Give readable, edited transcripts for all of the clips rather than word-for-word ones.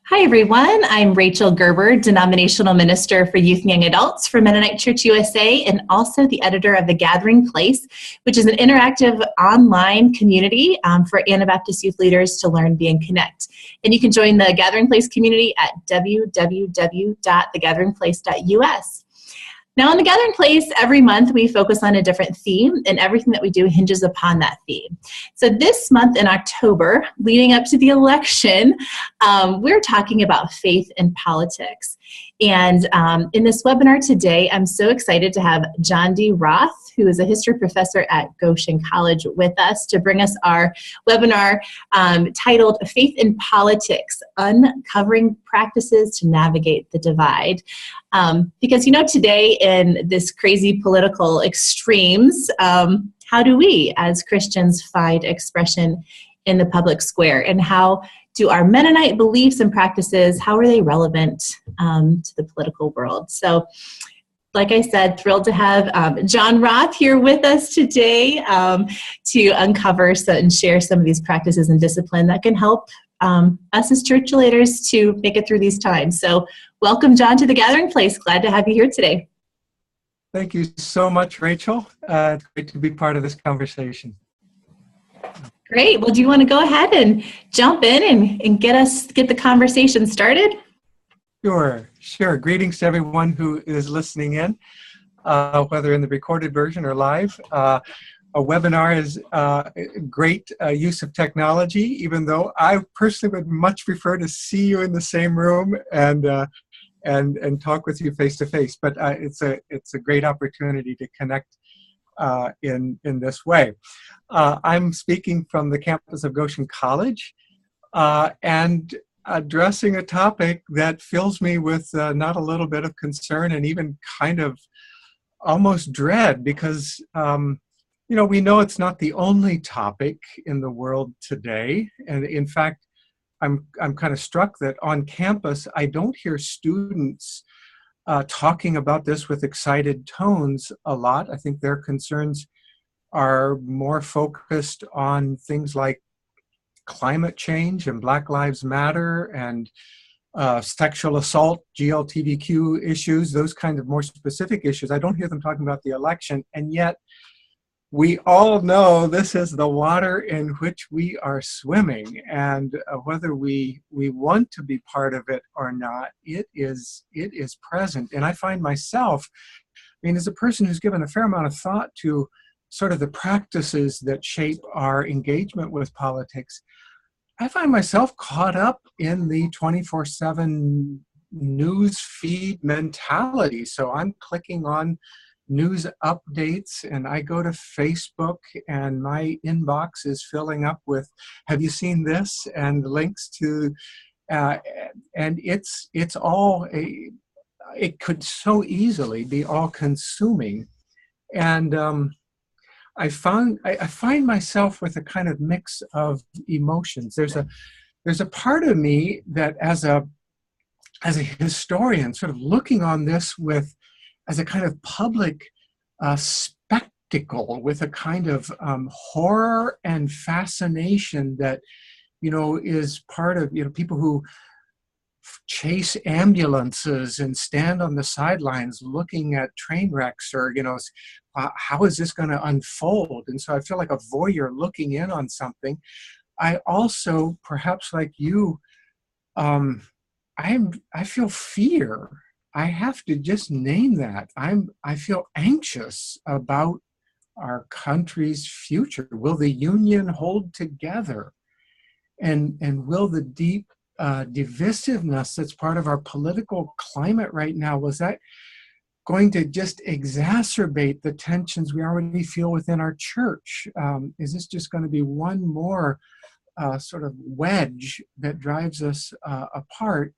Hi, everyone. I'm Rachel Gerber, Denominational Minister for Youth and Young Adults for Mennonite Church USA, and also the editor of The Gathering Place, which is an interactive online community for Anabaptist youth leaders to learn, be, and connect. And you can join the Gathering Place community at www.thegatheringplace.us. Now, in the Gathering Place, every month we focus on a different theme, and everything that we do hinges upon that theme. So this month in October, leading up to the election, we're talking about faith and politics. And in this webinar today, I'm so excited to have John D Roth, who is a history professor at Goshen College, with us to bring us our webinar titled Faith in Politics, Uncovering Practices to Navigate the Divide. Because, today in this crazy political extremes, how do we as Christians find expression in the public square? And how do our Mennonite beliefs and practices, how are they relevant to the political world? So, like I said, thrilled to have John Roth here with us today to uncover and share some of these practices and discipline that can help us as church leaders to make it through these times. So welcome, John, to the Gathering Place. Glad to have you here today. Thank you so much, Rachel. It's great to be part of this conversation. Great. Well, do you want to go ahead and jump in and get the conversation started? Sure. Greetings to everyone who is listening in, whether in the recorded version or live. A webinar is a great use of technology, even though I personally would much prefer to see you in the same room and talk with you face to face. But it's a great opportunity to connect in this way. I'm speaking from the campus of Goshen College, and addressing a topic that fills me with not a little bit of concern and even kind of almost dread, because we know it's not the only topic in the world today. And in fact, I'm kind of struck that on campus I don't hear students talking about this with excited tones a lot. I think their concerns are more focused on things like climate change and Black Lives Matter and sexual assault, GLTBQ issues, those kind of more specific issues. I don't hear them talking about the election, and yet we all know this is the water in which we are swimming, and whether we want to be part of it or not, it is present. And I find myself, as a person who's given a fair amount of thought to sort of the practices that shape our engagement with politics, I find myself caught up in the 24/7 news feed mentality. So I'm clicking on news updates, and I go to Facebook, and my inbox is filling up with, have you seen this? And links to, and it's all it could so easily be all consuming. And I find myself with a kind of mix of emotions. There's a part of me that as a historian, sort of looking on this as a kind of public spectacle, with a kind of horror and fascination that is part of people who chase ambulances and stand on the sidelines looking at train wrecks, or how is this going to unfold? And so I feel like a voyeur looking in on something. I also, perhaps like you, I feel fear. I have to just name that. I feel anxious about our country's future. Will the Union hold together? And will the deep divisiveness that's part of our political climate right now, was that going to just exacerbate the tensions we already feel within our church? Is this just going to be one more sort of wedge that drives us apart?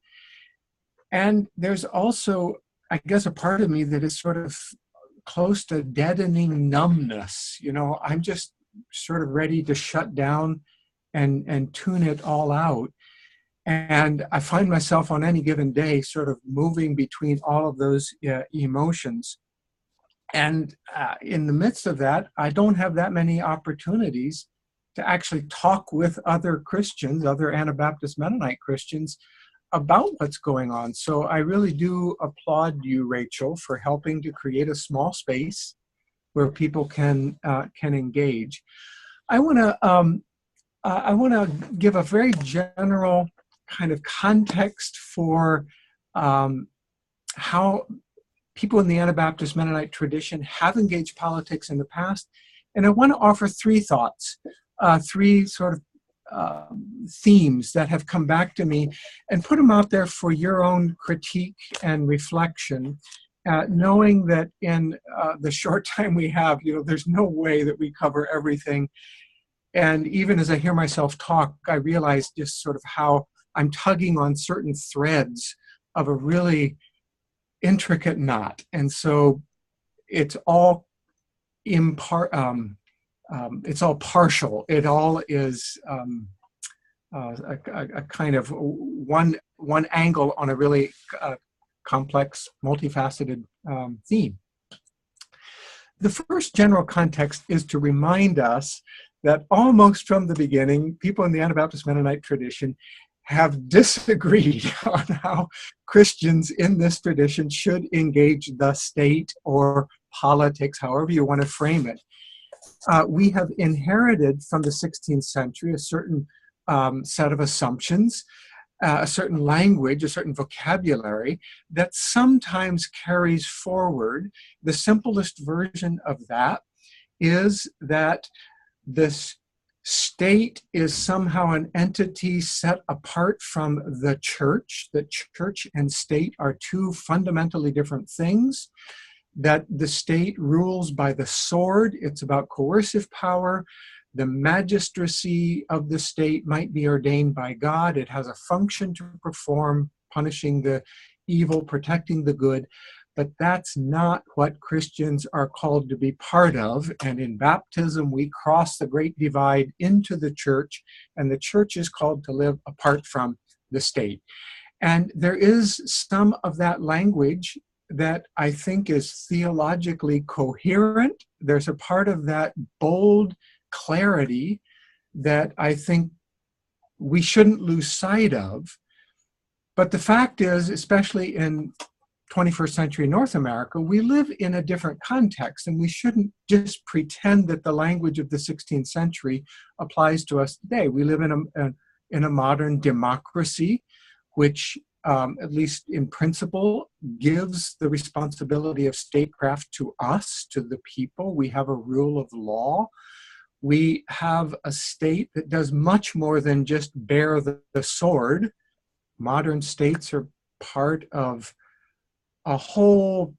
And there's also, I guess, a part of me that is sort of close to deadening numbness. I'm just sort of ready to shut down and tune it all out. And I find myself on any given day sort of moving between all of those emotions. And in the midst of that, I don't have that many opportunities to actually talk with other Christians, other Anabaptist Mennonite Christians, about what's going on. So I really do applaud you, Rachel, for helping to create a small space where people can engage. I want to give a very general kind of context for how people in the Anabaptist Mennonite tradition have engaged politics in the past. And I want to offer three thoughts, three sort of themes that have come back to me, and put them out there for your own critique and reflection, knowing that in the short time we have, there's no way that we cover everything. And even as I hear myself talk, I realize just sort of how I'm tugging on certain threads of a really intricate knot. And so it's all it's all partial. It all is a kind of one angle on a really complex, multifaceted theme. The first general context is to remind us that almost from the beginning, people in the Anabaptist Mennonite tradition have disagreed on how Christians in this tradition should engage the state or politics, however you want to frame it. We have inherited from the 16th century a certain set of assumptions, a certain language, a certain vocabulary that sometimes carries forward. The simplest version of that is that this state is somehow an entity set apart from the church, that church and state are two fundamentally different things, that the state rules by the sword. It's about coercive power. The magistracy of the state might be ordained by God. It has a function to perform, punishing the evil, protecting the good. But that's not what Christians are called to be part of. And in baptism, we cross the great divide into the church, and the church is called to live apart from the state. And there is some of that language that I think is theologically coherent. There's a part of that bold clarity that I think we shouldn't lose sight of. But the fact is, especially in 21st century North America, we live in a different context, and we shouldn't just pretend that the language of the 16th century applies to us today. We live in a modern democracy, which at least in principle, gives the responsibility of statecraft to us, to the people. We have a rule of law. We have a state that does much more than just bear the sword. Modern states are part of a whole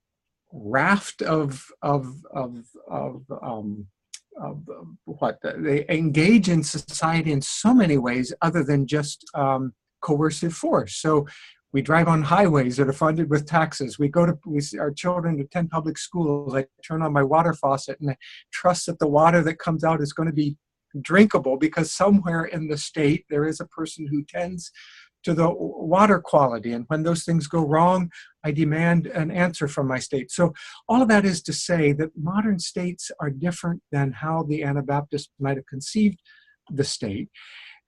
raft of what they engage in society in so many ways other than just coercive force. So we drive on highways that are funded with taxes. Our children attend public schools. I turn on my water faucet and I trust that the water that comes out is going to be drinkable, because somewhere in the state there is a person who tends to the water quality. And when those things go wrong, I demand an answer from my state. So all of that is to say that modern states are different than how the Anabaptists might have conceived the state.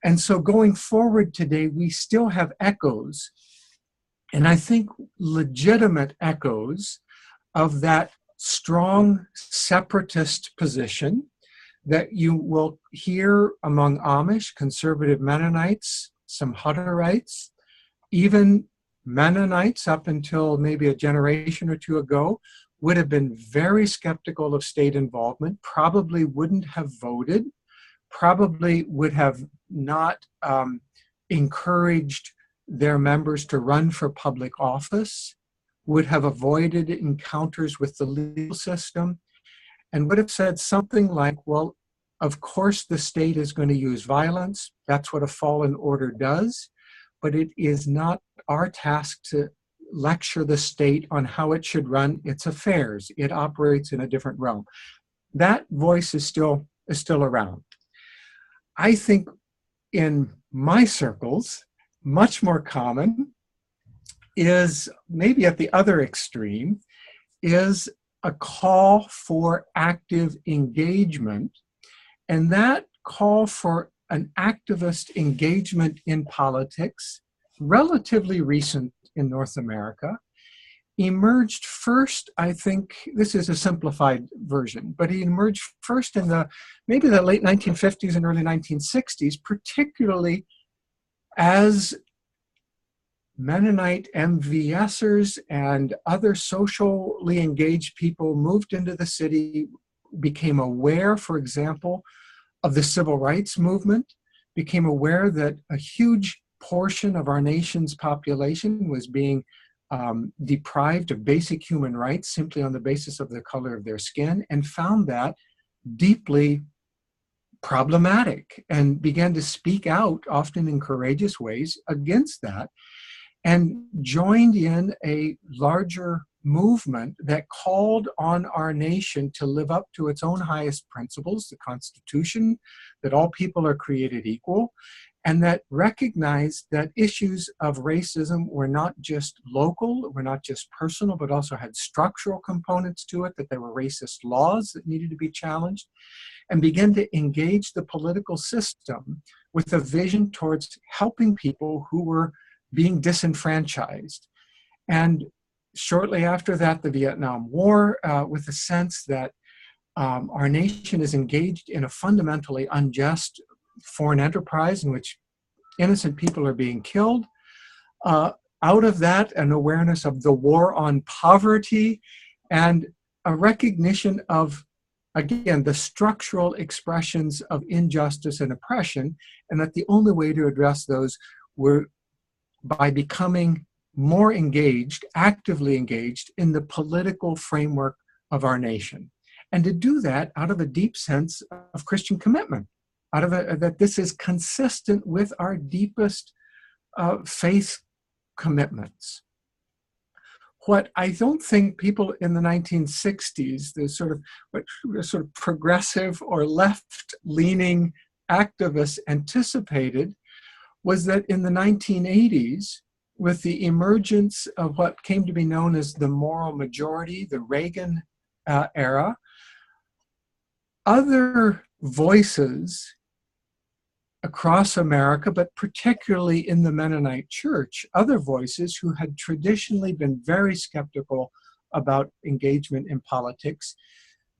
And so going forward today, we still have echoes, and I think legitimate echoes, of that strong separatist position that you will hear among Amish, conservative Mennonites, some Hutterites, even Mennonites up until maybe a generation or two ago would have been very skeptical of state involvement, probably wouldn't have voted, probably would have not encouraged their members to run for public office, would have avoided encounters with the legal system, and would have said something like, well, of course the state is going to use violence. That's what a fallen order does. But it is not our task to lecture the state on how it should run its affairs. It operates in a different realm. That voice is still around. I think in my circles, much more common is, maybe at the other extreme, is a call for active engagement. And that call for an activist engagement in politics relatively recent in North America, emerged first, I think, this is a simplified version, but he emerged first in maybe the late 1950s and early 1960s, particularly as Mennonite MVSers and other socially engaged people moved into the city, became aware, for example, of the civil rights movement, became aware that a huge portion of our nation's population was being deprived of basic human rights simply on the basis of the color of their skin, and found that deeply problematic and began to speak out, often in courageous ways, against that, and joined in a larger movement that called on our nation to live up to its own highest principles, the Constitution, that all people are created equal, and that recognized that issues of racism were not just local, were not just personal, but also had structural components to it, that there were racist laws that needed to be challenged, and began to engage the political system with a vision towards helping people who were being disenfranchised. And shortly after that, the Vietnam War, with a sense that our nation is engaged in a fundamentally unjust foreign enterprise in which innocent people are being killed. Out of that, an awareness of the war on poverty and a recognition of, again, the structural expressions of injustice and oppression, and that the only way to address those were by becoming more engaged, actively engaged in the political framework of our nation. And to do that out of a deep sense of Christian commitment, out of that this is consistent with our deepest faith commitments. What I don't think people in the 1960s, the sort of progressive or left-leaning activists anticipated, was that in the 1980s, with the emergence of what came to be known as the moral majority, the Reagan era, other voices across America, but particularly in the Mennonite church, other voices who had traditionally been very skeptical about engagement in politics,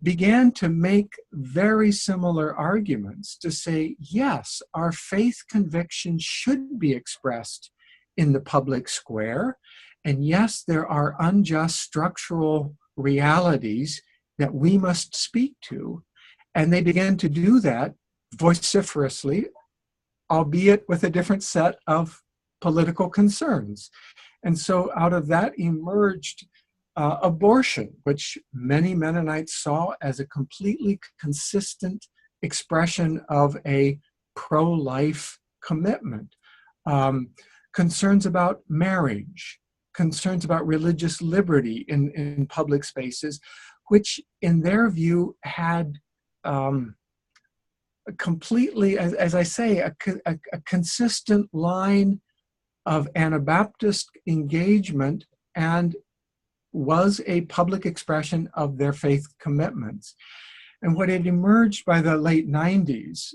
began to make very similar arguments to say, yes, our faith convictions should be expressed in the public square, and yes, there are unjust structural realities that we must speak to. And they began to do that vociferously, albeit with a different set of political concerns. And so out of that emerged abortion, which many Mennonites saw as a completely consistent expression of a pro-life commitment. Concerns about marriage, concerns about religious liberty in public spaces, which in their view had completely, as I say, a consistent line of Anabaptist engagement and was a public expression of their faith commitments. And what had emerged by the late 90s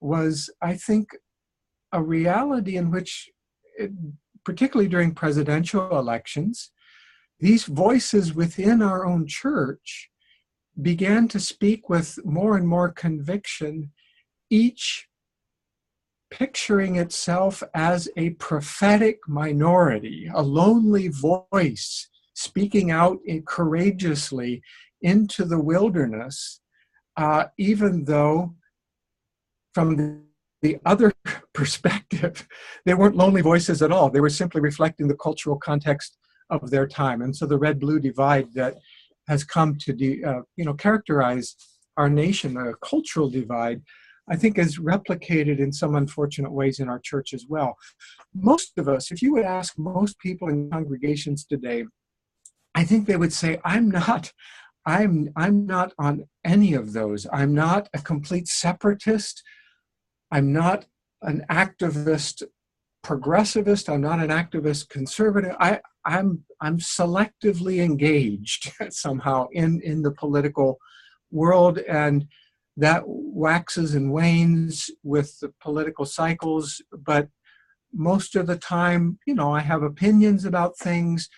was, I think, a reality in which, particularly during presidential elections, these voices within our own church began to speak with more and more conviction, each picturing itself as a prophetic minority, a lonely voice speaking out courageously into the wilderness, even though from the other perspective, they weren't lonely voices at all. They were simply reflecting the cultural context of their time. And so the red-blue divide that has come to characterize our nation, a cultural divide, I think is replicated in some unfortunate ways in our church as well. Most of us, if you would ask most people in congregations today, I think they would say, I'm not on any of those. I'm not a complete separatist. I'm not an activist progressivist. I'm not an activist conservative. I'm selectively engaged somehow in the political world, and that waxes and wanes with the political cycles. But most of the time, I have opinions about things,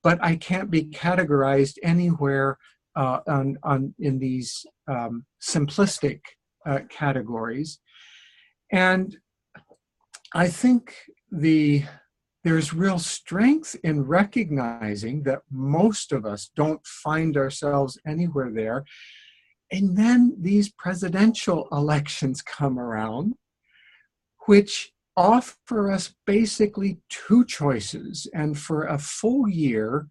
but I can't be categorized anywhere in these simplistic categories. And I think there's real strength in recognizing that most of us don't find ourselves anywhere there. And then these presidential elections come around, which offer us basically two choices. And for a full year,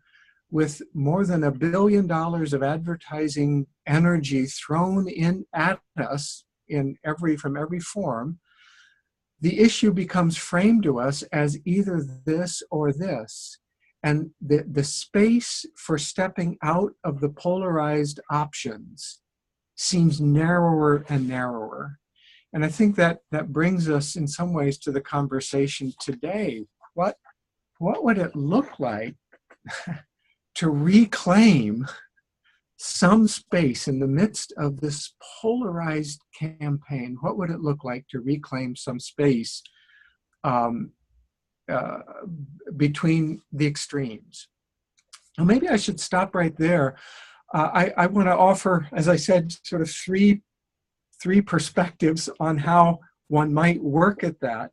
with more than $1 billion of advertising energy thrown in at us from every form, the issue becomes framed to us as either this or this. And the space for stepping out of the polarized options seems narrower and narrower. And I think that brings us in some ways to the conversation today. What would it look like to reclaim some space in the midst of this polarized campaign? What would it look like to reclaim some space between the extremes? Well, maybe I should stop right there. I want to offer, as I said, sort of three perspectives on how one might work at that.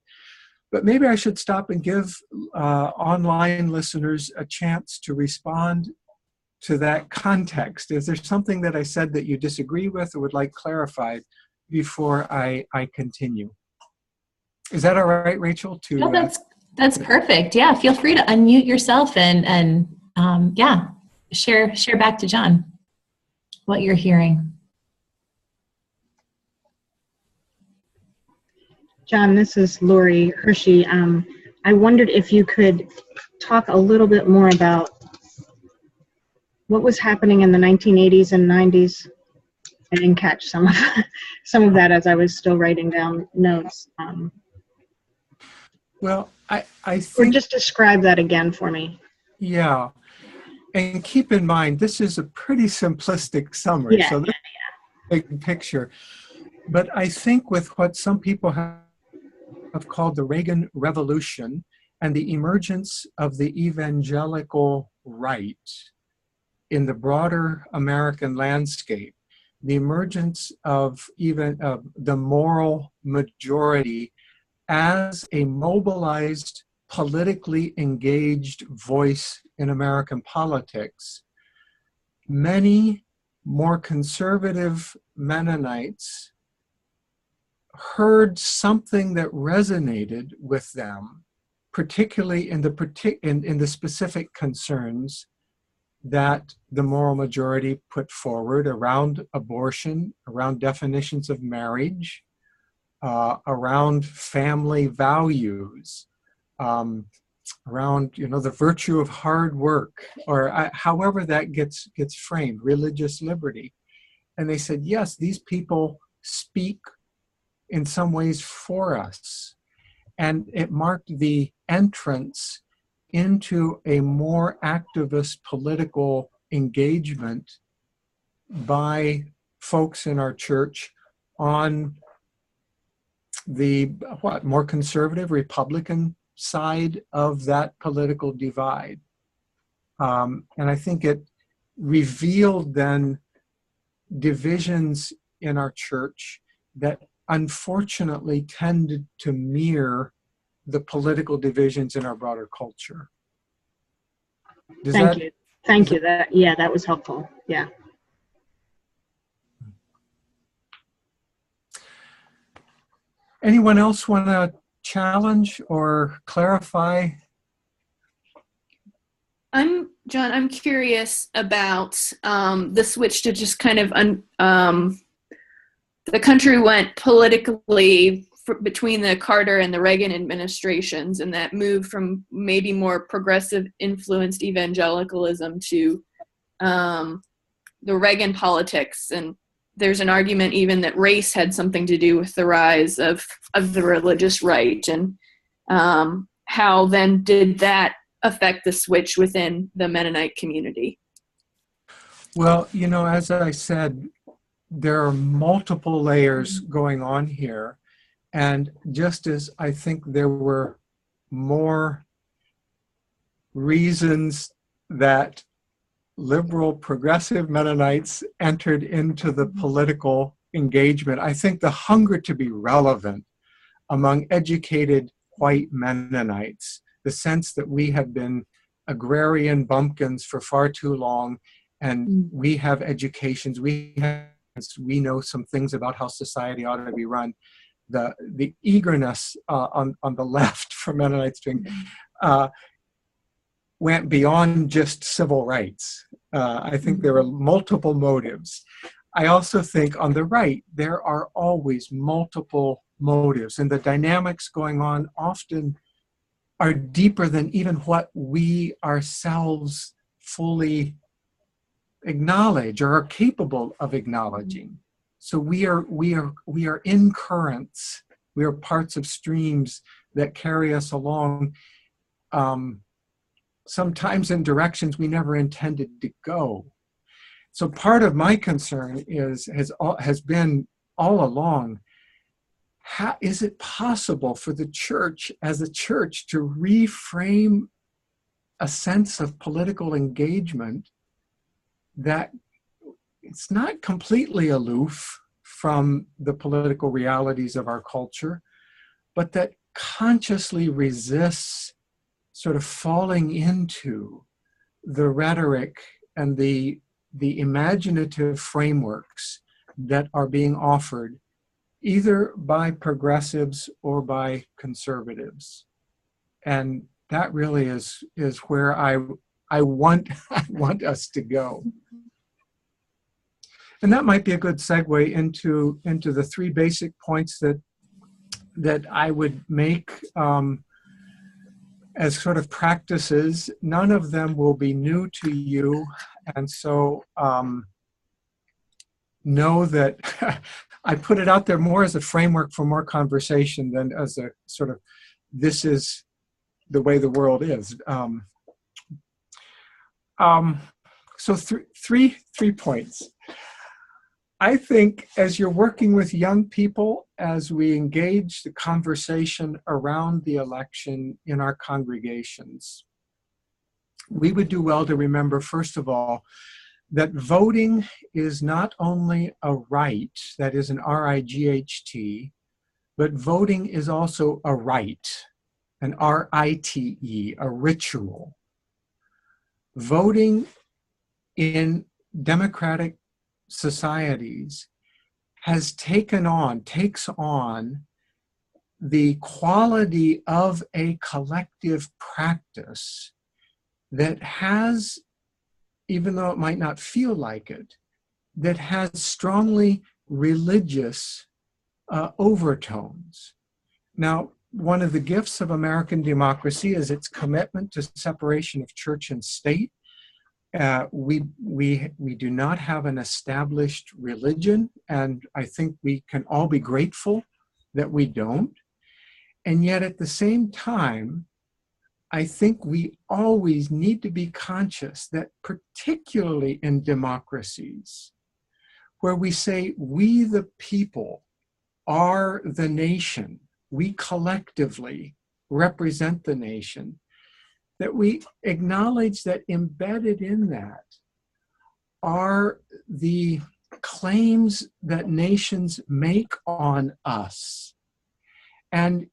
But maybe I should stop and give online listeners a chance to respond to that context. Is there something that I said that you disagree with or would like clarified before I continue? Is that all right, Rachel? No, that's perfect. Yeah, feel free to unmute yourself and share back to John what you're hearing. John, this is Lori Hershey. I wondered if you could talk a little bit more about what was happening in the 1980s and 90s. I didn't catch some of that as I was still writing down notes. Well, I think... Or just describe that again for me. Yeah. And keep in mind, this is a pretty simplistic summary. So this is a big picture. But I think with what some people have called the Reagan Revolution and the emergence of the evangelical right in the broader American landscape, the emergence of even the moral majority as a mobilized, politically engaged voice in American politics, many more conservative Mennonites heard something that resonated with them, particularly in the specific concerns that the moral majority put forward around abortion, around definitions of marriage, around family values, around the virtue of hard work, or however that gets framed, religious liberty. And they said, yes, these people speak in some ways for us. And it marked the entrance into a more activist political engagement by folks in our church on the more conservative Republican side of that political divide. And I think it revealed then divisions in our church that unfortunately tended to mirror the political divisions in our broader culture. Thank you. That was helpful. Yeah. Anyone else want to challenge or clarify? John, I'm curious about the switch to just kind of the country went politically between the Carter and the Reagan administrations, and that moved from maybe more progressive influenced evangelicalism to the Reagan politics. And there's an argument even that race had something to do with the rise of the religious right. And how then did that affect the switch within the Mennonite community? Well, as I said, there are multiple layers going on here. And just as I think there were more reasons that liberal progressive Mennonites entered into the political engagement. I think the hunger to be relevant among educated white Mennonites, the sense that we have been agrarian bumpkins for far too long, and we have educations, we know some things about how society ought to be run. The eagerness on the left for Mennonites doing went beyond just civil rights. I think there are multiple motives. I also think on the right, there are always multiple motives, and the dynamics going on often are deeper than even what we ourselves fully acknowledge or are capable of acknowledging. So we are in currents. We are parts of streams that carry us along, sometimes in directions we never intended to go. So part of my concern has been all along, how is it possible for the church as a church to reframe a sense of political engagement that it's not completely aloof from the political realities of our culture, but that consciously resists sort of falling into the rhetoric and the imaginative frameworks that are being offered either by progressives or by conservatives. And that really is where I want us to go. And that might be a good segue into the three basic points that I would make as sort of practices. None of them will be new to you, and so know that I put it out there more as a framework for more conversation than as a sort of, this is the way the world is. So three points. I think as you're working with young people, as we engage the conversation around the election in our congregations, we would do well to remember, first of all, that voting is not only a right, that is an R-I-G-H-T, but voting is also a rite, an R-I-T-E, a ritual. Voting in democratic societies takes on the quality of a collective practice that has, even though it might not feel like it, that has strongly religious overtones. Now, one of the gifts of American democracy is its commitment to separation of church and state. We do not have an established religion, and I think we can all be grateful that we don't. And yet at the same time, I think we always need to be conscious that particularly in democracies, where we say we the people are the nation, we collectively represent the nation, that we acknowledge that embedded in that are the claims that nations make on us. And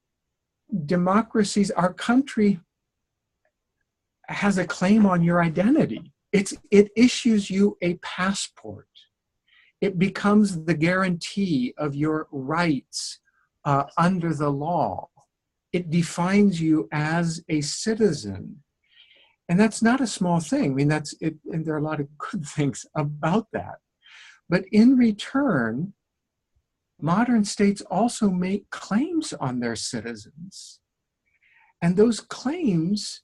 democracies, our country has a claim on your identity. It issues you a passport. It becomes the guarantee of your rights under the law. It defines you as a citizen. And that's not a small thing. I mean, that's it, and there are a lot of good things about that. But in return, modern states also make claims on their citizens. And those claims,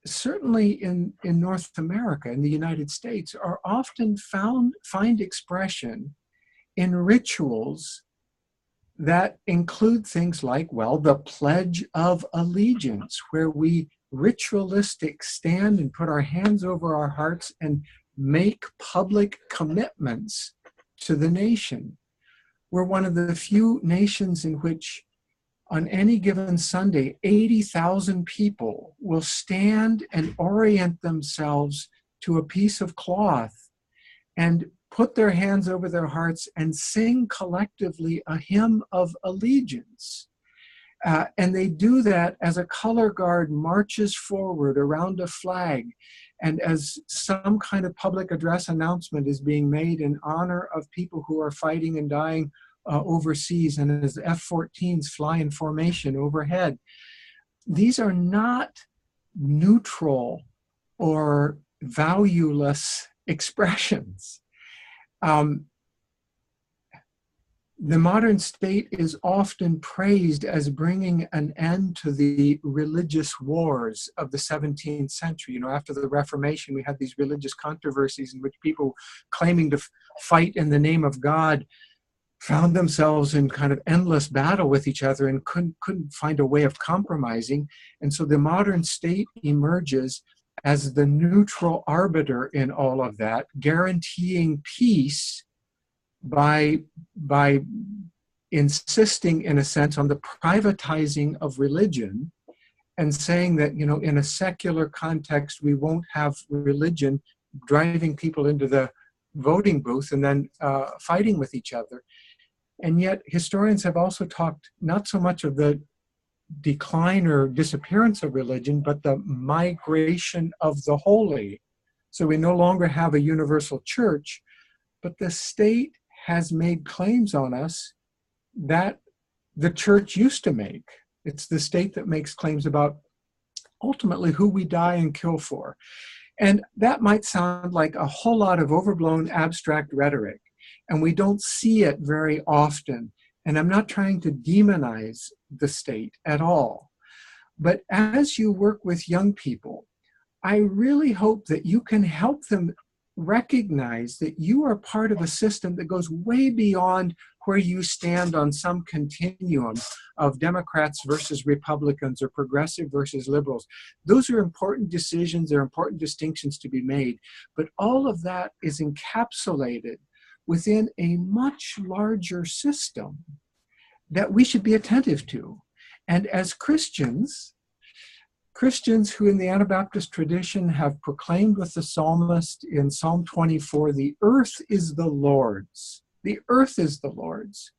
certainly in North America, in the United States, are often find expression in rituals that include things like, well, the Pledge of Allegiance, where we ritualistic stand and put our hands over our hearts and make public commitments to the nation. We're one of the few nations in which on any given Sunday, 80,000 people will stand and orient themselves to a piece of cloth and put their hands over their hearts and sing collectively a hymn of allegiance. And they do that as a color guard marches forward around a flag, and as some kind of public address announcement is being made in honor of people who are fighting and dying overseas, and as F-14s fly in formation overhead. These are not neutral or valueless expressions. The modern state is often praised as bringing an end to the religious wars of the 17th century. You know, after the Reformation, we had these religious controversies in which people claiming to fight in the name of God found themselves in kind of endless battle with each other and couldn't find a way of compromising. And so the modern state emerges as the neutral arbiter in all of that, guaranteeing peace by insisting, in a sense, on the privatizing of religion and saying that, you know, in a secular context, we won't have religion driving people into the voting booth and then fighting with each other. And yet historians have also talked not so much of the decline or disappearance of religion, but the migration of the holy. So we no longer have a universal church, but the state has made claims on us that the church used to make. It's the state that makes claims about ultimately who we die and kill for. And that might sound like a whole lot of overblown abstract rhetoric, and we don't see it very often. And I'm not trying to demonize the state at all. But as you work with young people, I really hope that you can help them recognize that you are part of a system that goes way beyond where you stand on some continuum of Democrats versus Republicans or progressive versus liberals. Those are important decisions, they're important distinctions to be made, but all of that is encapsulated within a much larger system that we should be attentive to. And as Christians who in the Anabaptist tradition have proclaimed with the psalmist in Psalm 24, the earth is the Lord's. The earth is the Lord's.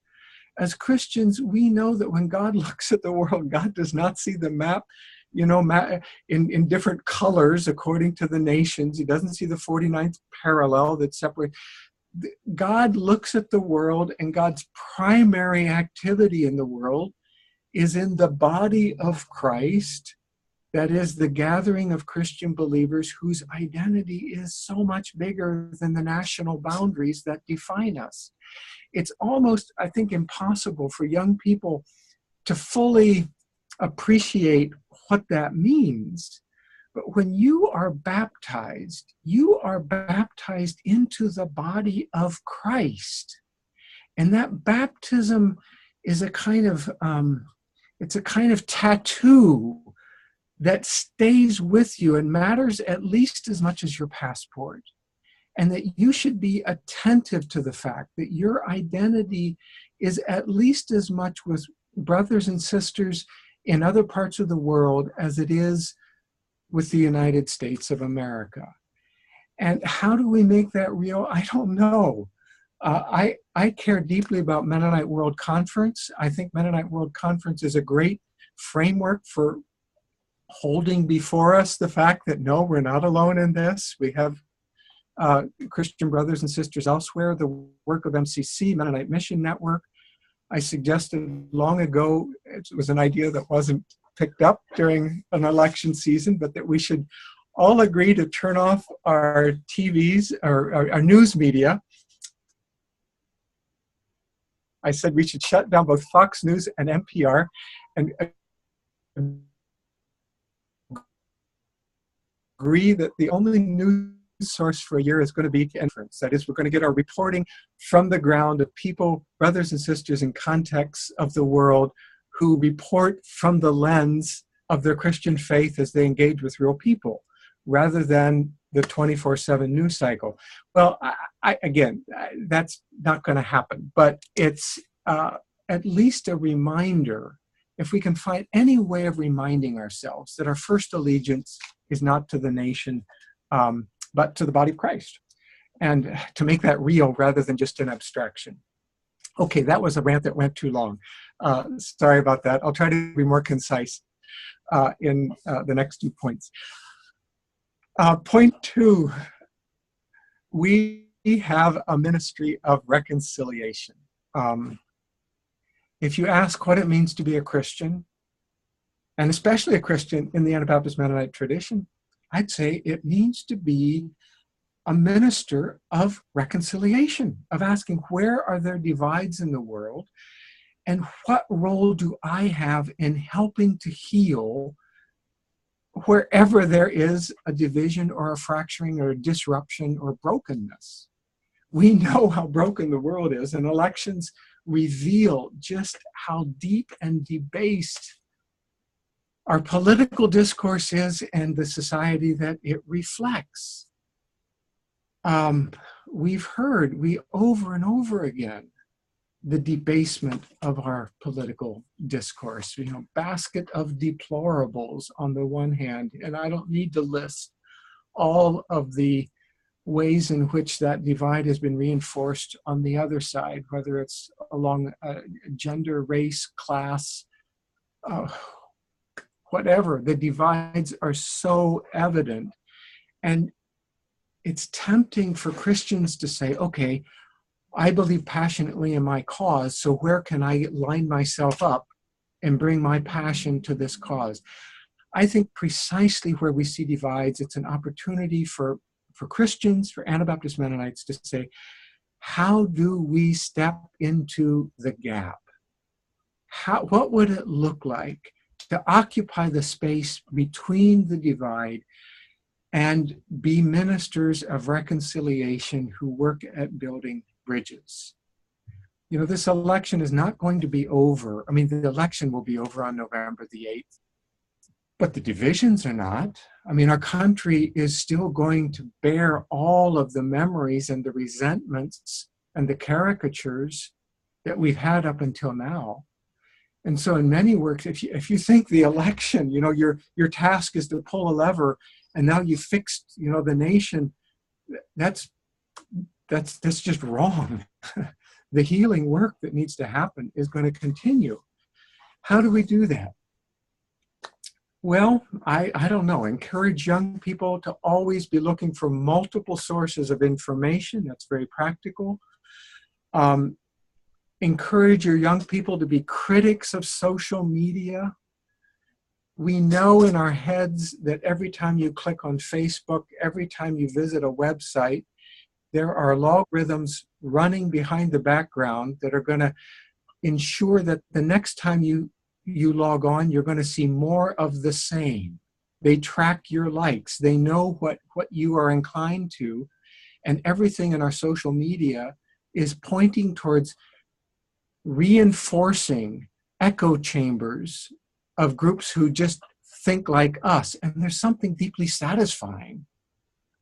As Christians, we know that when God looks at the world, God does not see the map, you know, in different colors according to the nations. He doesn't see the 49th parallel that separates. God looks at the world, and God's primary activity in the world is in the body of Christ. That is the gathering of Christian believers whose identity is so much bigger than the national boundaries that define us. It's almost, I think, impossible for young people to fully appreciate what that means. But when you are baptized into the body of Christ. And that baptism is a kind of, it's a kind of tattoo that stays with you and matters at least as much as your passport. And that you should be attentive to the fact that your identity is at least as much with brothers and sisters in other parts of the world as it is with the United States of America. And how do we make that real? I don't know. I care deeply about Mennonite World Conference. I think Mennonite World Conference is a great framework for holding before us the fact that, no, we're not alone in this. We have Christian brothers and sisters elsewhere, the work of MCC, Mennonite Mission Network. I suggested long ago, it was an idea that wasn't picked up during an election season, but that we should all agree to turn off our TVs or our news media. I said we should shut down both Fox News and NPR and agree that the only news source for a year is going to be inference. That is, we're going to get our reporting from the ground of people, brothers and sisters in contexts of the world who report from the lens of their Christian faith as they engage with real people, rather than the 24/7 news cycle. Well, again, that's not going to happen, but it's at least a reminder if we can find any way of reminding ourselves that our first allegiance is not to the nation, but to the body of Christ, and to make that real rather than just an abstraction. Okay, that was a rant that went too long. Sorry about that. I'll try to be more concise in the next 2 points. Point 2, we have a ministry of reconciliation. If you ask what it means to be a Christian, and especially a Christian in the Anabaptist Mennonite tradition, I'd say it means to be a minister of reconciliation, of asking where are there divides in the world, and what role do I have in helping to heal wherever there is a division or a fracturing or a disruption or brokenness. We know how broken the world is, and elections reveal just how deep and debased our political discourse is and the society that it reflects. We've heard over and over again the debasement of our political discourse, basket of deplorables on the one hand, and I don't need to list all of the ways in which that divide has been reinforced on the other side, whether it's along gender, race, class, whatever. The divides are so evident, and it's tempting for Christians to say, okay, I believe passionately in my cause, so where can I line myself up and bring my passion to this cause? I think precisely where we see divides, it's an opportunity for Christians, for Anabaptist Mennonites to say, how do we step into the gap? What would it look like to occupy the space between the divide and be ministers of reconciliation who work at building bridges? This election is not going to be over. I mean, the election will be over on November the 8th, but the divisions are not. I mean, our country is still going to bear all of the memories and the resentments and the caricatures that we've had up until now. And so in many works, if you think the election, your task is to pull a lever, and now you fixed, the nation, that's just wrong. The healing work that needs to happen is going to continue. How do we do that? Well, I don't know. Encourage young people to always be looking for multiple sources of information. That's very practical. Encourage your young people to be critics of social media. We know in our heads that every time you click on Facebook, every time you visit a website, there are logarithms running behind the background that are going to ensure that the next time you log on, you're going to see more of the same. They track your likes. They know what you are inclined to. And everything in our social media is pointing towards reinforcing echo chambers of groups who just think like us. And there's something deeply satisfying,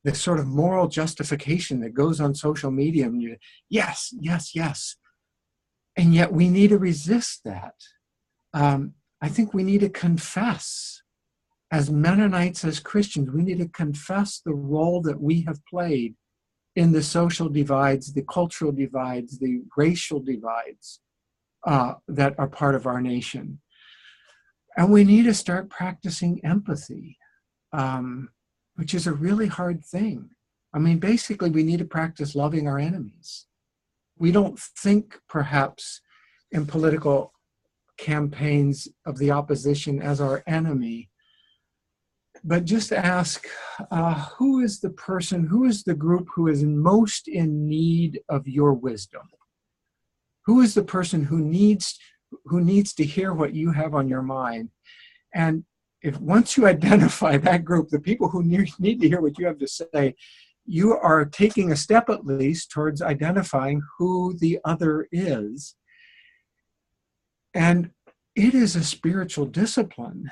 this sort of moral justification that goes on social media. And yes, yes, yes. And yet we need to resist that. I think we need to confess, as Mennonites, as Christians, we need to confess the role that we have played in the social divides, the cultural divides, the racial divides that are part of our nation. And we need to start practicing empathy, which is a really hard thing. I mean, basically, we need to practice loving our enemies. We don't think, perhaps, in political campaigns of the opposition as our enemy, but just ask, who is the person, who is the group who is most in need of your wisdom? Who is the person who needs to hear what you have on your mind? And if once you identify that group, the people who need to hear what you have to say, you are taking a step at least towards identifying who the other is. And it is a spiritual discipline,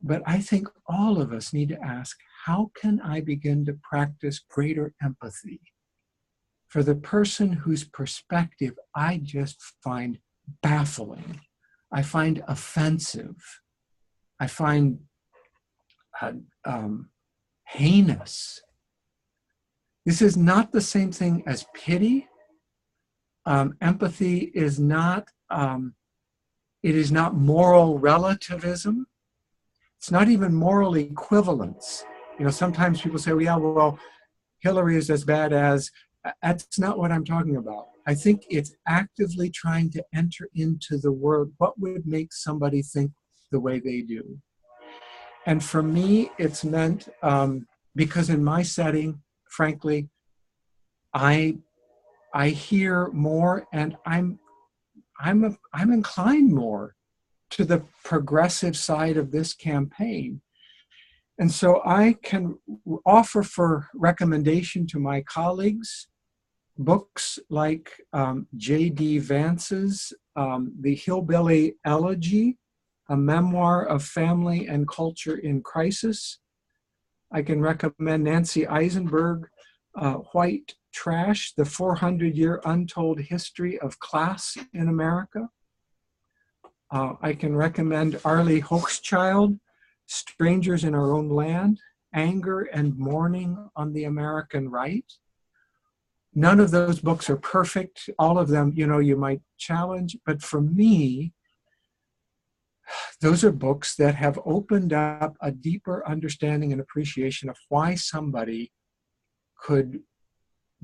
but I think all of us need to ask, how can I begin to practice greater empathy for the person whose perspective I just find baffling? I find offensive. I find heinous. This is not the same thing as pity. Empathy is not, it is not moral relativism. It's not even moral equivalence. You know, sometimes people say, well, yeah, well, Hillary is as bad as, that's not what I'm talking about. I think it's actively trying to enter into the world. What would make somebody think the way they do? And for me, it's meant, because in my setting, frankly, I hear more, and I'm inclined more to the progressive side of this campaign. And so I can offer for recommendation to my colleagues books like J.D. Vance's The Hillbilly Elegy, a memoir of family and culture in crisis. I can recommend Nancy Eisenberg, White Trash, the 400-year untold history of class in America. I can recommend Arlie Hochschild, Strangers in Our Own Land, Anger and Mourning on the American Right. None of those books are perfect. All of them, you know, you might challenge, but for me, those are books that have opened up a deeper understanding and appreciation of why somebody could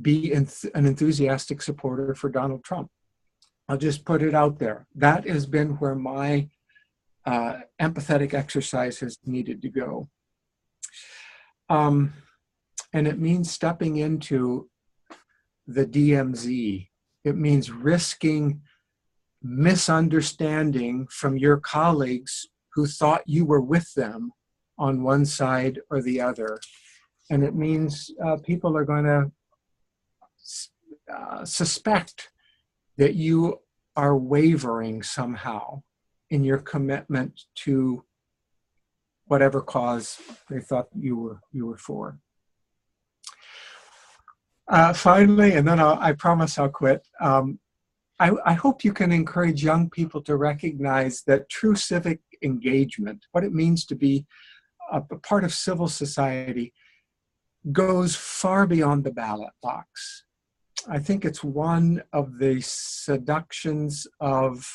be an enthusiastic supporter for Donald Trump. I'll just put it out there. That has been where my empathetic exercise has needed to go. And it means stepping into the DMZ. It means risking misunderstanding from your colleagues who thought you were with them on one side or the other. And it means people are going to suspect that you are wavering somehow in your commitment to whatever cause they thought you were for. Finally, and then I promise I'll quit. I hope you can encourage young people to recognize that true civic engagement, what it means to be a part of civil society, goes far beyond the ballot box. I think it's one of the seductions of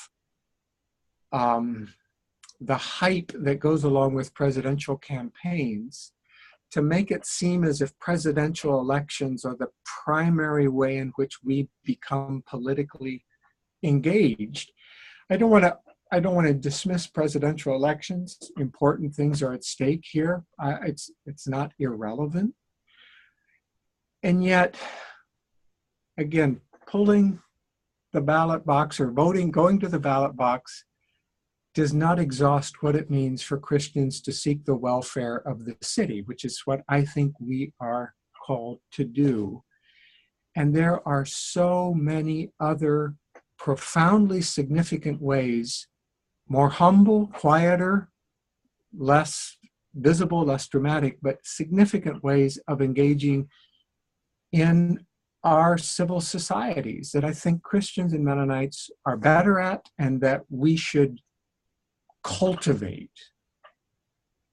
the hype that goes along with presidential campaigns to make it seem as if presidential elections are the primary way in which we become politically engaged. I don't want to dismiss presidential elections. Important things are at stake here. It's not irrelevant. And yet, again, pulling the ballot box or going to the ballot box does not exhaust what it means for Christians to seek the welfare of the city, which is what I think we are called to do. And there are so many other profoundly significant ways, more humble, quieter, less visible, less dramatic, but significant ways of engaging in our civil societies that I think Christians and Mennonites are better at and that we should cultivate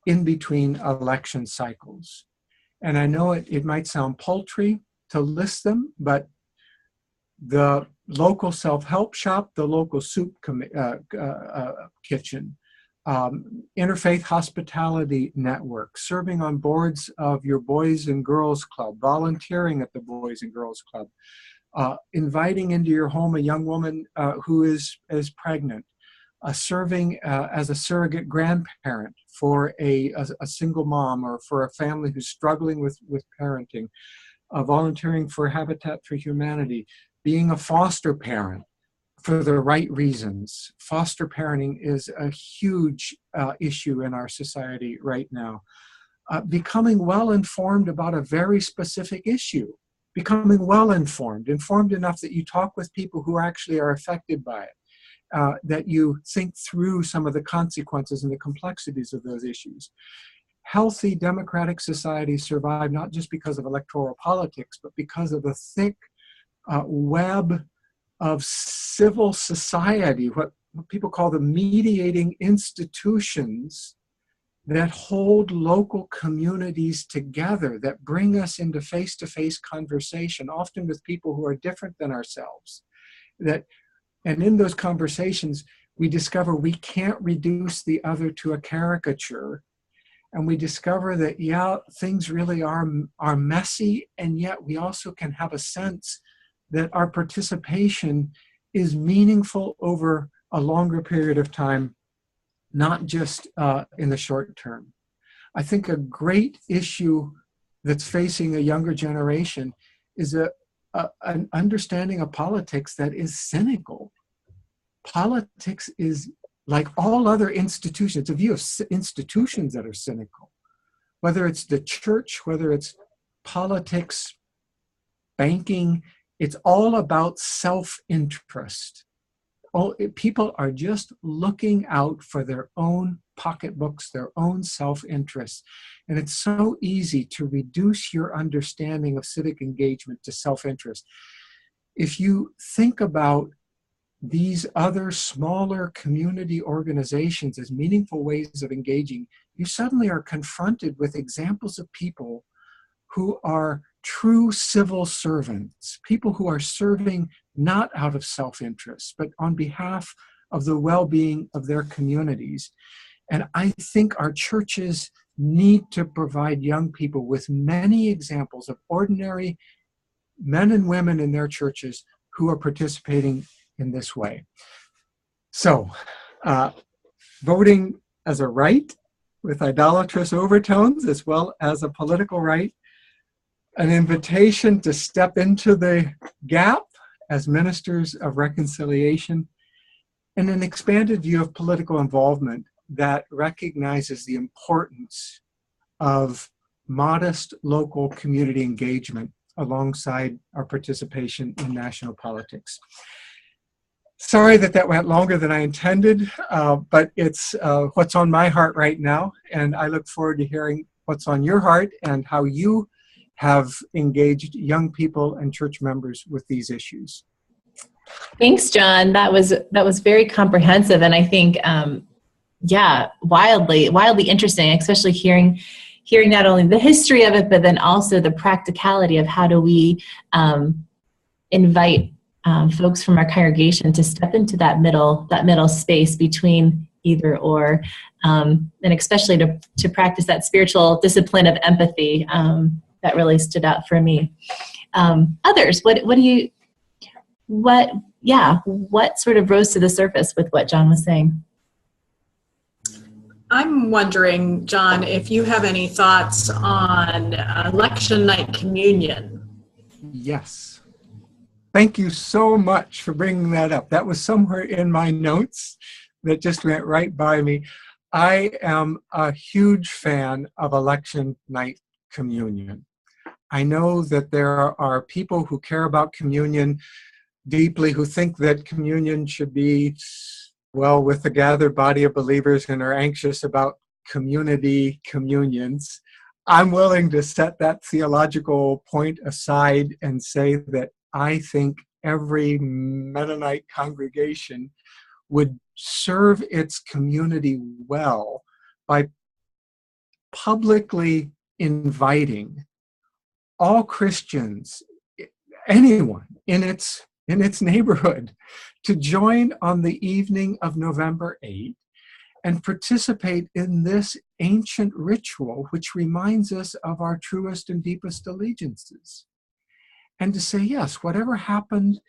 in between election cycles. And I know it might sound paltry to list them, but the local self-help shop, the local soup kitchen, interfaith hospitality network, serving on boards of your Boys and Girls Club, volunteering at the Boys and Girls Club, inviting into your home a young woman who is pregnant, serving as a surrogate grandparent for a single mom or for a family who's struggling with parenting, volunteering for Habitat for Humanity, being a foster parent for the right reasons. Foster parenting is a huge issue in our society right now. Becoming well-informed about a very specific issue. Becoming well-informed, informed enough that you talk with people who actually are affected by it, that you think through some of the consequences and the complexities of those issues. Healthy democratic societies survive not just because of electoral politics, but because of the thick web of civil society, what what people call the mediating institutions that hold local communities together, that bring us into face-to-face conversation, often with people who are different than ourselves. And in those conversations, we discover we can't reduce the other to a caricature. And we discover that, yeah, things really are messy, and yet we also can have a sense that our participation is meaningful over a longer period of time, not just in the short term. I think a great issue that's facing a younger generation is an understanding of politics that is cynical. Politics is, like all other institutions, a view of institutions that are cynical. Whether it's the church, whether it's politics, banking, it's all about self-interest. People are just looking out for their own pocketbooks, their own self-interest. And it's so easy to reduce your understanding of civic engagement to self-interest. If you think about these other smaller community organizations as meaningful ways of engaging, you suddenly are confronted with examples of people who are true civil servants, people who are serving not out of self-interest, but on behalf of the well-being of their communities. And I think our churches need to provide young people with many examples of ordinary men and women in their churches who are participating in this way. So, voting as a right with idolatrous overtones, as well as a political right, an invitation to step into the gap as ministers of reconciliation, and an expanded view of political involvement that recognizes the importance of modest local community engagement alongside our participation in national politics. Sorry that went longer than I intended, but it's what's on my heart right now, and I look forward to hearing what's on your heart and how you have engaged young people and church members with these issues. Thanks, John. That was very comprehensive, and I think, wildly interesting, especially hearing not only the history of it, but then also the practicality of how do we invite folks from our congregation to step into that middle space between either or, and especially to practice that spiritual discipline of empathy. That really stood out for me. Others, what sort of rose to the surface with what John was saying? I'm wondering, John, if you have any thoughts on election night communion. Yes. Thank you so much for bringing that up. That was somewhere in my notes that just went right by me. I am a huge fan of election night communion. I know that there are people who care about communion deeply, who think that communion should be, well, with the gathered body of believers, and are anxious about community communions. I'm willing to set that theological point aside and say that I think every Mennonite congregation would serve its community well by publicly inviting all Christians, anyone in its neighborhood, to join on the evening of November 8th and participate in this ancient ritual, which reminds us of our truest and deepest allegiances. And to say, yes, whatever happened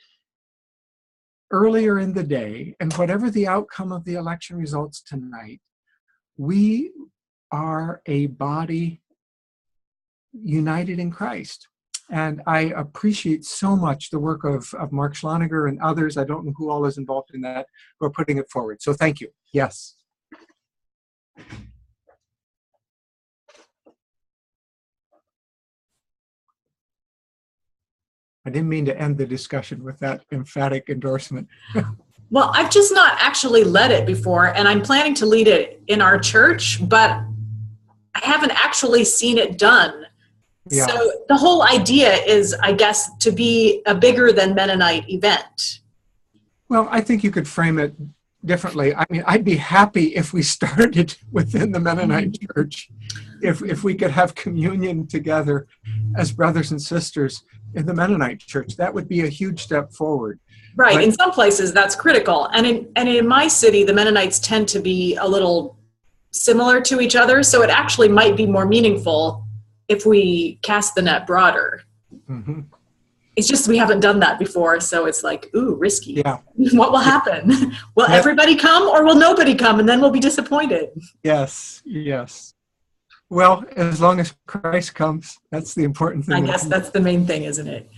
earlier in the day, and whatever the outcome of the election results tonight, we are a body united in Christ. And I appreciate so much the work of Mark Schloniger and others, I don't know who all is involved in that, who are putting it forward. So thank you. Yes. I didn't mean to end the discussion with that emphatic endorsement. Well, I've just not actually led it before, and I'm planning to lead it in our church, but I haven't actually seen it done. Yeah. So the whole idea is, I guess, to be a bigger than Mennonite event. Well, I think you could frame it differently. I mean, I'd be happy if we started within the Mennonite church, if we could have communion together as brothers and sisters in the Mennonite church. That would be a huge step forward. Right. But in some places, that's critical. And in my city, the Mennonites tend to be a little similar to each other. So it actually might be more meaningful if we cast the net broader. mm-hmm. It's just we haven't done that before. So it's like, ooh, risky. Yeah. What will happen? Will everybody come or will nobody come? And then we'll be disappointed. Yes, yes. Well, as long as Christ comes, that's the important thing. I guess that's the main thing, isn't it?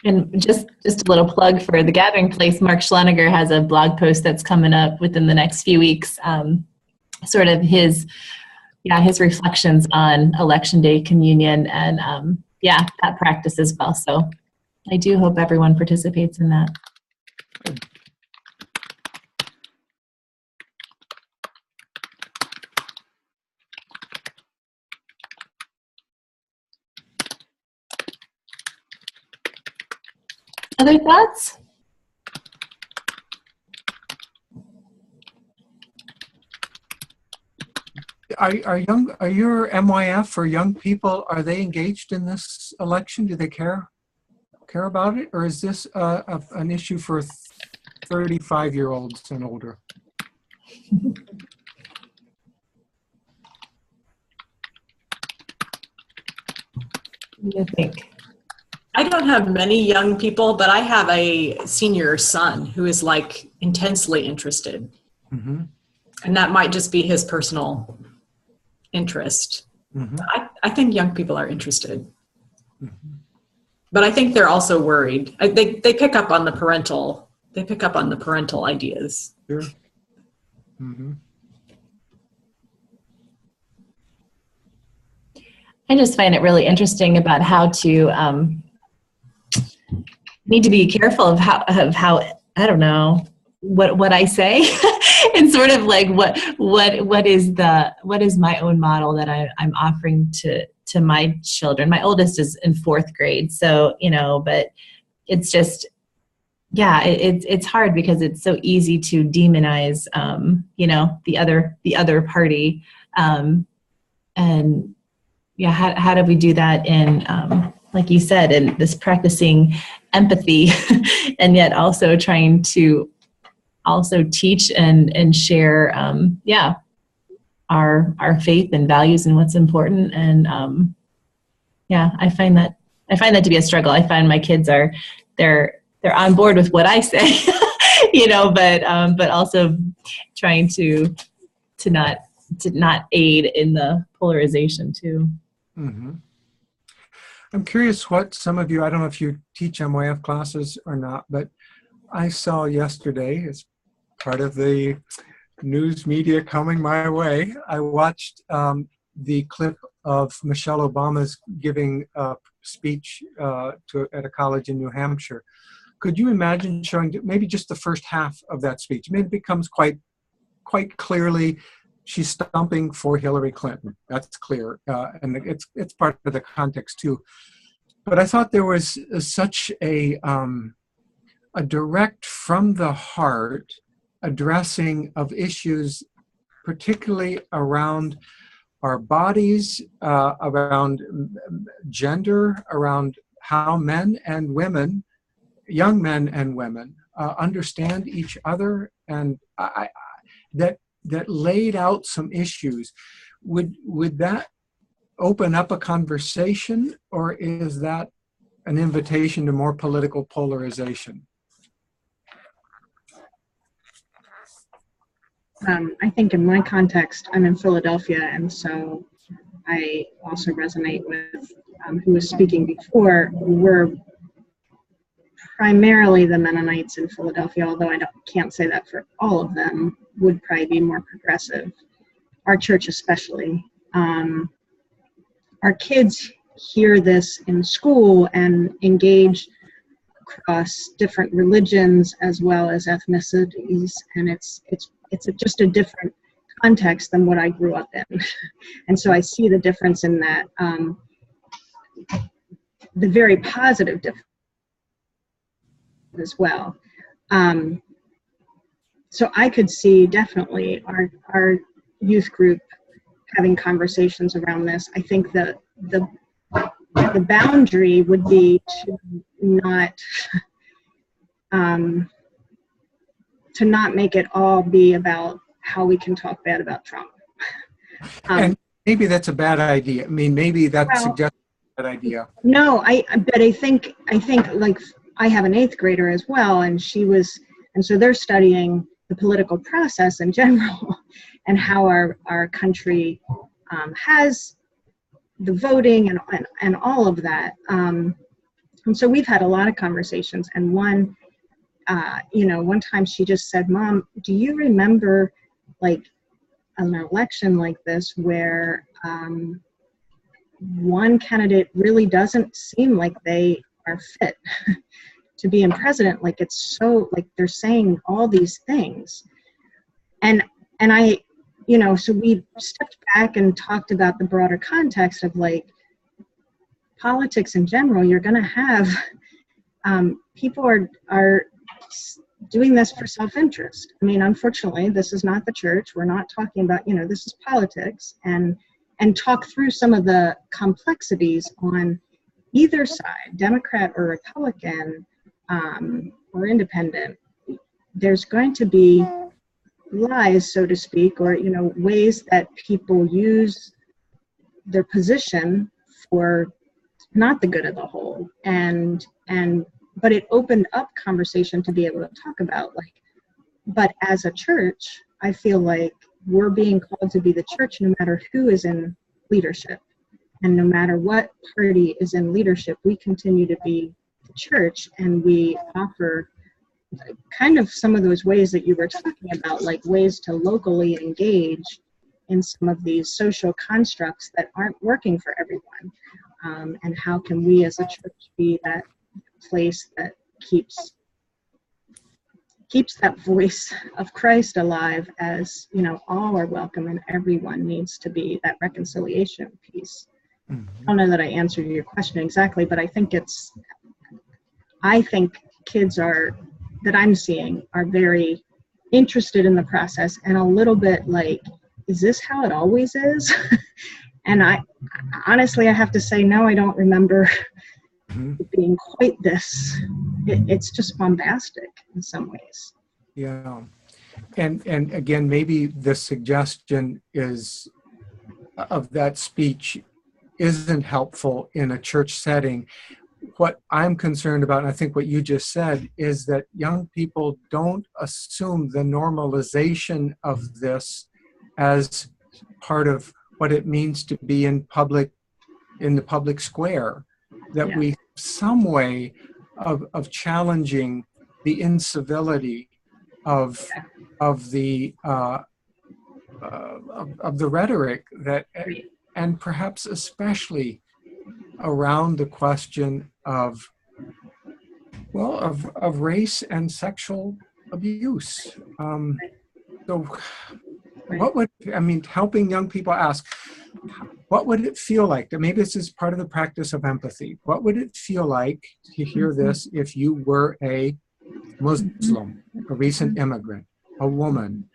And just a little plug for the Gathering Place. Mark Schleiniger has a blog post that's coming up within the next few weeks, sort of his reflections on Election Day communion and that practice as well. So I do hope everyone participates in that. Other thoughts? Are your MYF or young people, are they engaged in this election? Do they care about it? Or is this an issue for 35-year-olds and older? What do you think? I don't have many young people, but I have a senior son who is like intensely interested. Mm-hmm. And that might just be his personal interest. Mm-hmm. I think young people are interested. Mm-hmm. But I think they're also worried. They pick up on the parental ideas. Sure. Mm-hmm. I just find it really interesting about how to need to be careful of how I don't know what I say and sort of like what is my own model that I'm offering to my children. My oldest is in 4th grade, so but it's just it's hard because it's so easy to demonize the other party, and how do we do that in like you said, in this practicing empathy and yet also trying to also teach and share our faith and values and what's important. And I find that to be a struggle. I find my kids they're on board with what I say, but also trying to not aid in the polarization too. Mm-hmm. I'm curious what some of you, I don't know if you teach MYF classes or not, but I saw yesterday as part of the news media coming my way, I watched the clip of Michelle Obama's giving a speech at a college in New Hampshire. Could you imagine showing maybe just the first half of that speech? I mean, it becomes quite clearly she's stumping for Hillary Clinton. That's clear, and it's part of the context too. But I thought there was such a direct, from the heart addressing of issues, particularly around our bodies, around gender, around how men and women, young men and women, understand each other, and that laid out some issues. Would that open up a conversation, or is that an invitation to more political polarization? I think in my context, I'm in Philadelphia, and so I also resonate with who was speaking before. We're primarily the Mennonites in Philadelphia, although I can't say that for all of them, would probably be more progressive. Our church especially. Our kids hear this in school and engage across different religions as well as ethnicities, and it's just a different context than what I grew up in. And so I see the difference in that. the very positive difference as well. So I could see definitely our youth group having conversations around this. I think that the boundary would be to not make it all be about how we can talk bad about Trump. And maybe that's a bad idea. I mean, maybe that suggests a bad idea. No, but I think like I have an 8th grader as well, and so they're studying the political process in general and how our country has the voting and all of that. And so we've had a lot of conversations, and one time she just said, "Mom, do you remember like an election like this where one candidate really doesn't seem like they are fit to be in president? Like it's so like they're saying all these things." And I, so we stepped back and talked about the broader context of like politics in general. You're going to have people are doing this for self-interest. I mean, unfortunately, this is not the church. We're not talking about, this is politics, and talk through some of the complexities on either side, Democrat or Republican or independent. There's going to be lies, so to speak, or, ways that people use their position for not the good of the whole. But it opened up conversation to be able to talk about but as a church, I feel like we're being called to be the church no matter who is in leadership. And no matter what party is in leadership, we continue to be the church, and we offer kind of some of those ways that you were talking about, like ways to locally engage in some of these social constructs that aren't working for everyone. And how can we as a church be that place that keeps that voice of Christ alive, as all are welcome and everyone needs to be that reconciliation piece. Mm-hmm. I don't know that I answered your question exactly, but I think kids that I'm seeing are very interested in the process, and a little bit like, is this how it always is? And I honestly have to say, no, I don't remember it being quite this. It's just bombastic in some ways. Yeah. And again, maybe the suggestion of that speech isn't helpful in a church setting. What I'm concerned about, and I think what you just said, is that young people don't assume the normalization of this as part of what it means to be in the public square. That we some way of challenging the incivility of the rhetoric that, and perhaps especially around the question of race and sexual abuse. So helping young people ask, what would it feel like? Maybe this is part of the practice of empathy. What would it feel like to hear this if you were a Muslim, a recent immigrant, a woman,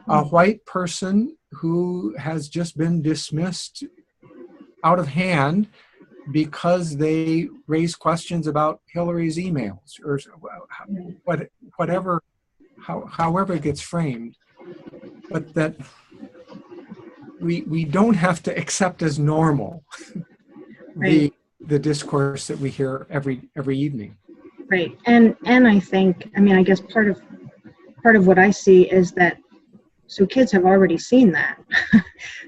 a white person who has just been dismissed out of hand because they raise questions about Hillary's emails or however it gets framed, but that we don't have to accept as normal the discourse that we hear every evening. Right, and I think, I guess part of what I see is that, so kids have already seen that,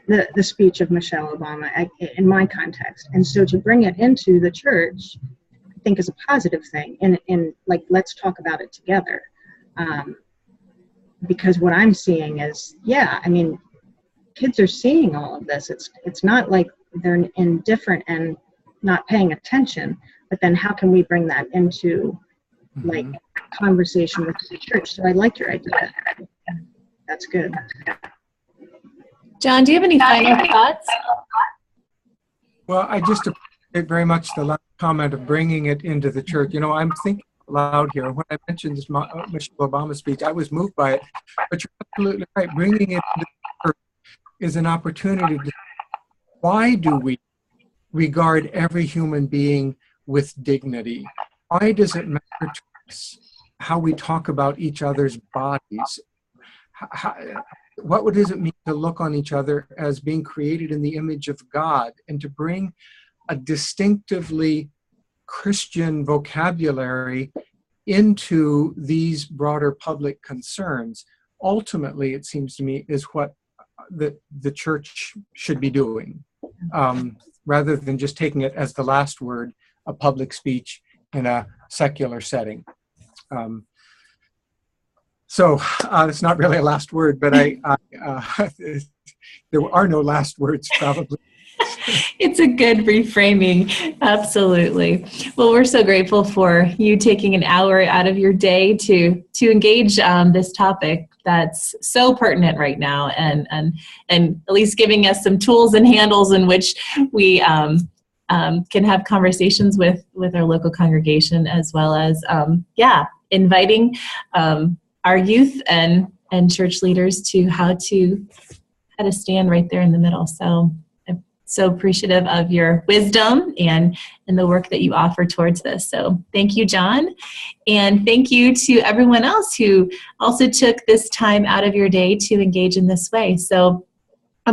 the speech of Michelle Obama in my context, and so to bring it into the church, I think is a positive thing, and like, let's talk about it together, because what I'm seeing is, kids are seeing all of this. It's not like they're indifferent and not paying attention, but then how can we bring that into like conversation with the church? So I like your idea. That's good. John, do you have any final thoughts? Well, I just very much the last comment of bringing it into the church. You know, I'm thinking loud here. When I mentioned this Michelle Obama speech, I was moved by it. But you're absolutely right. Bringing it into the church is an opportunity to, why do we regard every human being with dignity? Why does it matter to us how we talk about each other's bodies? What does it mean to look on each other as being created in the image of God, and to bring a distinctively Christian vocabulary into these broader public concerns? Ultimately, it seems to me, is what the church should be doing, rather than just taking it as the last word, a public speech in a secular setting. So it's not really a last word, but there are no last words, probably. It's a good reframing. Absolutely. Well, we're so grateful for you taking an hour out of your day to engage this topic that's so pertinent right now, and at least giving us some tools and handles in which we can have conversations with our local congregation, as well as inviting our youth and church leaders to how to stand right there in the middle. So I'm so appreciative of your wisdom and the work that you offer towards this. So thank you, John. And thank you to everyone else who also took this time out of your day to engage in this way. So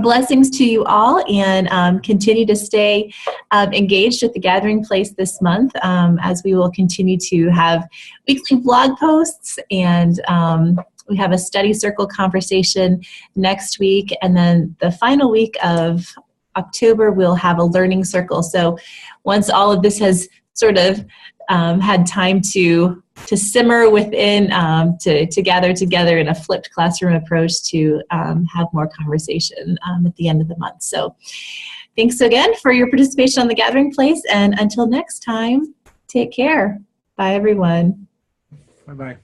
blessings to you all, and continue to stay engaged with the Gathering Place this month, as we will continue to have weekly blog posts, and we have a study circle conversation next week, and then the final week of October we'll have a learning circle. So once all of this has sort of had time to simmer within, to gather together in a flipped classroom approach to have more conversation at the end of the month. So thanks again for your participation on the Gathering Place, and until next time, take care. Bye, everyone. Bye-bye.